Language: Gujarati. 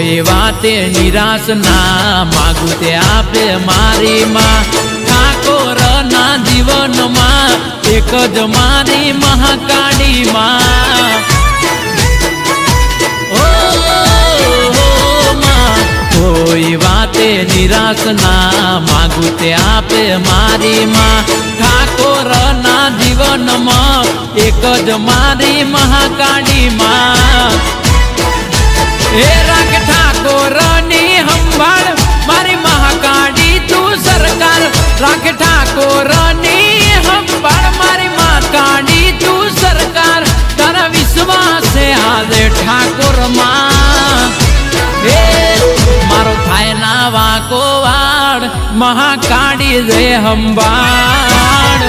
કોઈ વાતે નિરાશ ના માગું તે આપે મારી માં ઠાકોર ના જીવનમાં એક જ મારી મહાકાળી માં કોઈ વાતે નિરાશ ના માગું તે આપે મારી માં ઠાકોર ના જીવનમાં એક જ મારી મહાકાળી માં હે રાખ ઠાકોર ની સંભાળ મારી મહાકાળી તું સરકાર રાખ ઠાકોર ની સંભાળ મારી મહાકાળી તું સરકાર તારા વિશ્વાસે આજે ઠાકોર માં હે મારો થાય ના વાકો વાડ મહાકાળી જય સંભાળ